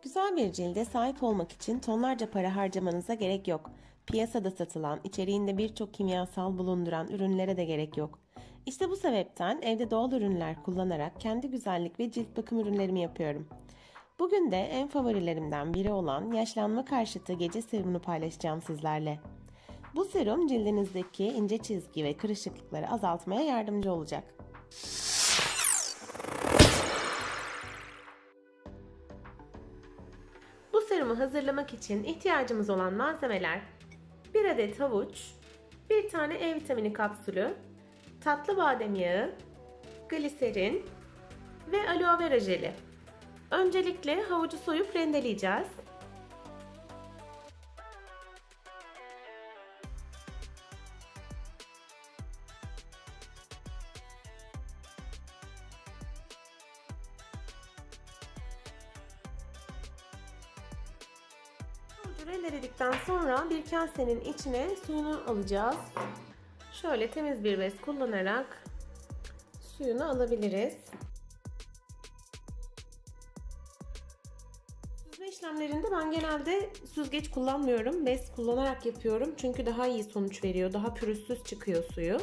Güzel bir cilde sahip olmak için tonlarca para harcamanıza gerek yok. Piyasada satılan, içeriğinde birçok kimyasal bulunduran ürünlere de gerek yok. İşte bu sebepten evde doğal ürünler kullanarak kendi güzellik ve cilt bakım ürünlerimi yapıyorum. Bugün de en favorilerimden biri olan yaşlanma karşıtı gece serumunu paylaşacağım sizlerle. Bu serum cildinizdeki ince çizgi ve kırışıklıkları azaltmaya yardımcı olacak. Bu serumu hazırlamak için ihtiyacımız olan malzemeler: 1 adet havuç, 1 tane E vitamini kapsülü, tatlı badem yağı, gliserin ve aloe vera jeli. Öncelikle havucu soyup rendeleyeceğiz. Havucu rendeledikten sonra bir kasenin içine suyunu alacağız. Şöyle temiz bir bez kullanarak suyunu alabiliriz. Süzme işlemlerinde ben genelde süzgeç kullanmıyorum. Bez kullanarak yapıyorum. Çünkü daha iyi sonuç veriyor. Daha pürüzsüz çıkıyor suyu.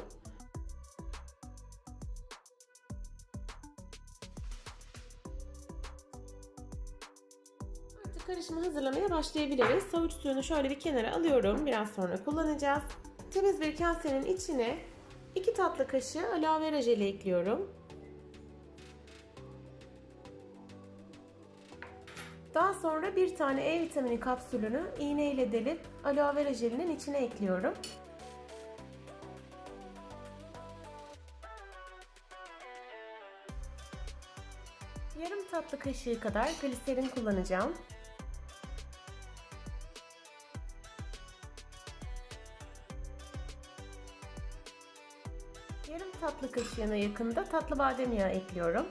Artık karışımı hazırlamaya başlayabiliriz. Havuç suyunu şöyle bir kenara alıyorum. Biraz sonra kullanacağız. Temiz bir kasenin içine 2 tatlı kaşığı aloe vera jeli ekliyorum. Daha sonra 1 tane E vitamini kapsülünü iğne ile delip aloe vera jelinin içine ekliyorum. Yarım tatlı kaşığı kadar gliserin kullanacağım. Yarım tatlı kaşığına yakında tatlı badem yağı ekliyorum.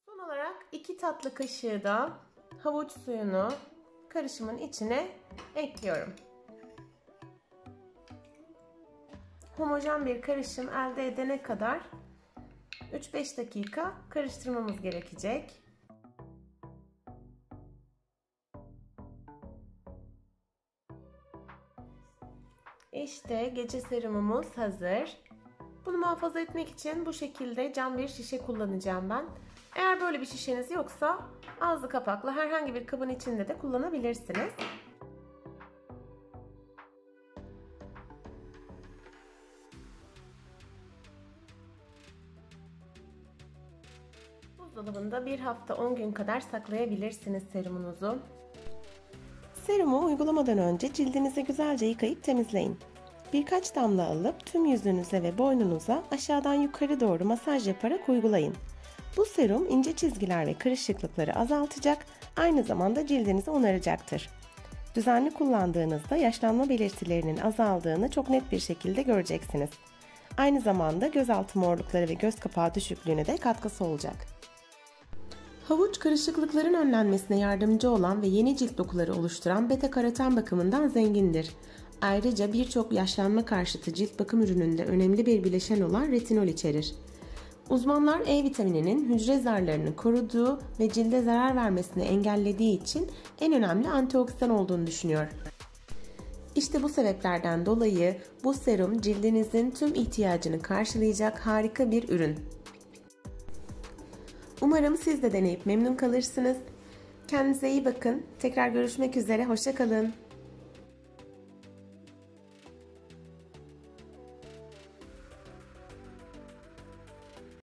Son olarak 2 tatlı kaşığı da havuç suyunu karışımın içine ekliyorum. Homojen bir karışım elde edene kadar 3-5 dakika karıştırmamız gerekecek. İşte gece serumumuz hazır. Bunu muhafaza etmek için bu şekilde cam bir şişe kullanacağım ben. Eğer böyle bir şişeniz yoksa ağzı kapaklı herhangi bir kabın içinde de kullanabilirsiniz. Buzdolabında 1 hafta 10 gün kadar saklayabilirsiniz serumunuzu. Serumu uygulamadan önce cildinizi güzelce yıkayıp temizleyin. Birkaç damla alıp tüm yüzünüze ve boynunuza aşağıdan yukarı doğru masaj yaparak uygulayın. Bu serum ince çizgiler ve kırışıklıkları azaltacak, aynı zamanda cildinizi onaracaktır. Düzenli kullandığınızda yaşlanma belirtilerinin azaldığını çok net bir şekilde göreceksiniz. Aynı zamanda gözaltı morlukları ve göz kapağı düşüklüğüne de katkısı olacak. Havuç kırışıklıkların önlenmesine yardımcı olan ve yeni cilt dokuları oluşturan beta karoten bakımından zengindir. Ayrıca birçok yaşlanma karşıtı cilt bakım ürününde önemli bir bileşen olan retinol içerir. Uzmanlar E vitamininin hücre zarlarını koruduğu ve cilde zarar vermesini engellediği için en önemli antioksidan olduğunu düşünüyor. İşte bu sebeplerden dolayı bu serum cildinizin tüm ihtiyacını karşılayacak harika bir ürün. Umarım siz de deneyip memnun kalırsınız. Kendinize iyi bakın. Tekrar görüşmek üzere. Hoşça kalın.